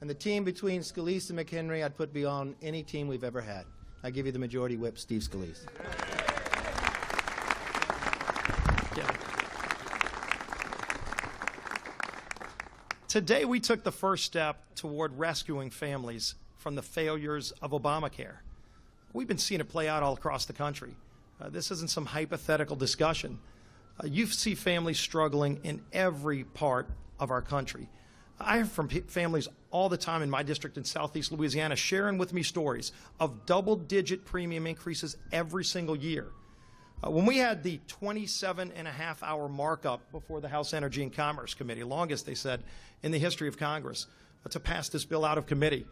And the team between Scalise and McHenry, I'd put beyond any team we've ever had. I give you the majority whip, Steve Scalise. Today, we took the first step toward rescuing families from the failures of Obamacare. We've been seeing it play out all across the country. This isn't some hypothetical discussion. You see families struggling in every part of our country. I hear from families all the time in my district in Southeast Louisiana sharing with me stories of double-digit premium increases every single year. When we had the 27.5-hour markup before the House Energy and Commerce Committee, longest, they said, in the history of Congress, to pass this bill out of committee,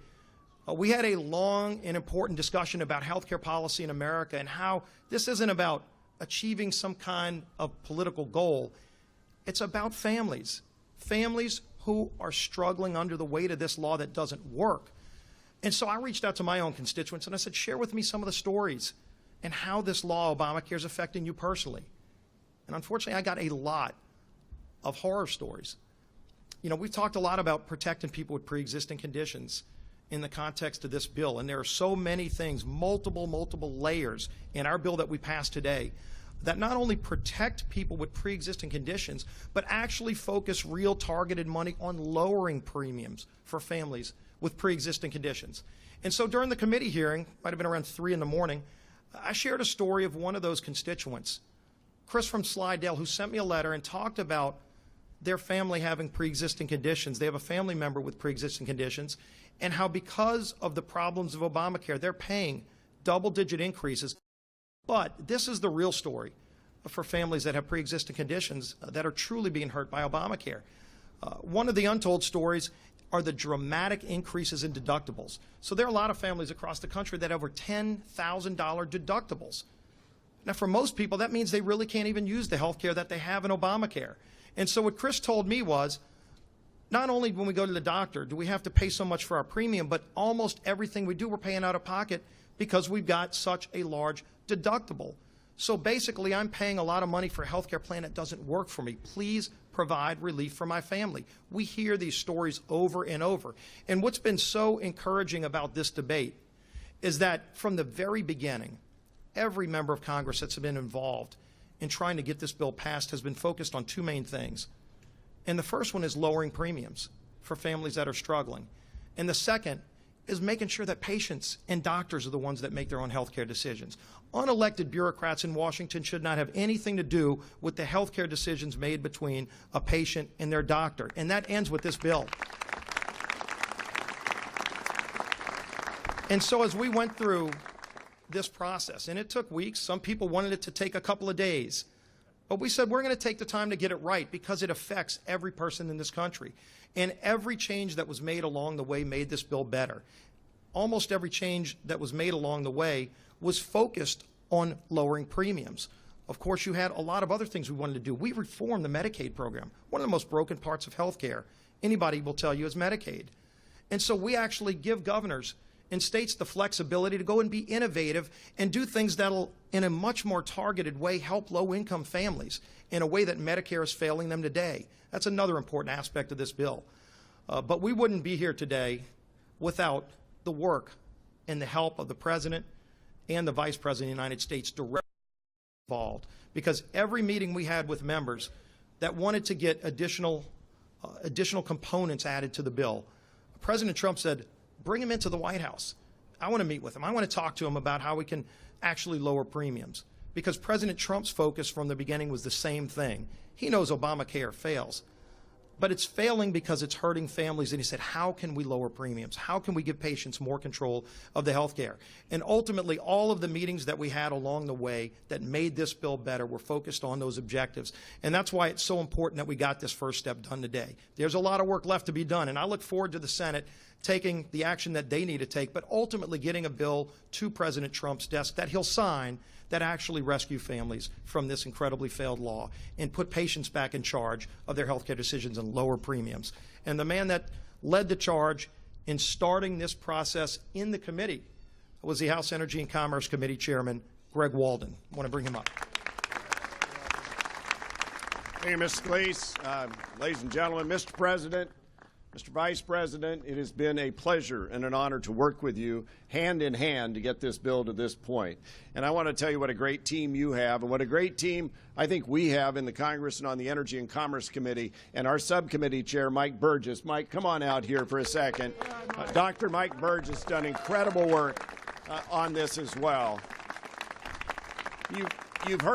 we had a long and important discussion about health care policy in America and how this isn't about achieving some kind of political goal. It's about families, families who are struggling under the weight of this law that doesn't work. And so I reached out to my own constituents and I said, share with me some of the stories and how this law, Obamacare, is affecting you personally. And unfortunately, I got a lot of horror stories. You know, we've talked a lot about protecting people with pre-existing conditions in the context of this bill, and there are so many things, multiple layers in our bill that we passed today that not only protect people with pre-existing conditions, but actually focus real targeted money on lowering premiums for families with pre-existing conditions. And so during the committee hearing, might have been around 3 in the morning, I shared a story of one of those constituents, Chris from Slidell, who sent me a letter and talked about their family having pre-existing conditions. They have a family member with pre-existing conditions, and how because of the problems of Obamacare, they're paying double-digit increases. But this is the real story for families that have pre-existing conditions that are truly being hurt by Obamacare. One of the untold stories are the dramatic increases in deductibles. So there are a lot of families across the country that have over $10,000 deductibles. Now, for most people, that means they really can't even use the health care that they have in Obamacare. And so what Chris told me was, not only when we go to the doctor do we have to pay so much for our premium, but almost everything we do we're paying out of pocket because we've got such a large deductible. So basically, I'm paying a lot of money for a health care plan that doesn't work for me. Please provide relief for my family. We hear these stories over and over. And what's been so encouraging about this debate is that from the very beginning, every member of Congress that's been involved in trying to get this bill passed has been focused on 2 main things. And the first one is lowering premiums for families that are struggling. And the second is making sure that patients and doctors are the ones that make their own health care decisions. Unelected bureaucrats in Washington should not have anything to do with the health care decisions made between a patient and their doctor. And that ends with this bill. And so as we went through this process, and it took weeks, some people wanted it to take a couple of days, but we said we're going to take the time to get it right because it affects every person in this country. And every change that was made along the way made this bill better. Almost every change that was made along the way was focused on lowering premiums. Of course, you had a lot of other things we wanted to do. We reformed the Medicaid program. One of the most broken parts of health care, anybody will tell you, is Medicaid. And so we actually give governors and states the flexibility to go and be innovative and do things that'll, in a much more targeted way, help low-income families in a way that Medicare is failing them today. That's another important aspect of this bill. But we wouldn't be here today without the work and the help of the President and the Vice President of the United States directly involved. Because every meeting we had with members that wanted to get additional components added to the bill, President Trump said, bring him into the White House. I want to meet with him. I want to talk to him about how we can actually lower premiums. Because President Trump's focus from the beginning was the same thing. He knows Obamacare fails, but it's failing because it's hurting families. And he said, how can we lower premiums? How can we give patients more control of the health care? And ultimately, all of the meetings that we had along the way that made this bill better were focused on those objectives. And that's why it's so important that we got this first step done today. There's a lot of work left to be done, and I look forward to the Senate taking the action that they need to take, but ultimately getting a bill to President Trump's desk that he'll sign that actually rescue families from this incredibly failed law and put patients back in charge of their health care decisions and lower premiums. And the man that led the charge in starting this process in the committee was the House Energy and Commerce Committee Chairman, Greg Walden. I want to bring him up. Thank you, Mr. Scalise. Ladies and gentlemen, Mr. President, Mr. Vice President, it has been a pleasure and an honor to work with you hand in hand to get this bill to this point. And I want to tell you what a great team you have and what a great team I think we have in the Congress and on the Energy and Commerce Committee, and our subcommittee chair, Mike Burgess. Mike, come on out here for a second. Dr. Mike Burgess has done incredible work on this as well. You've heard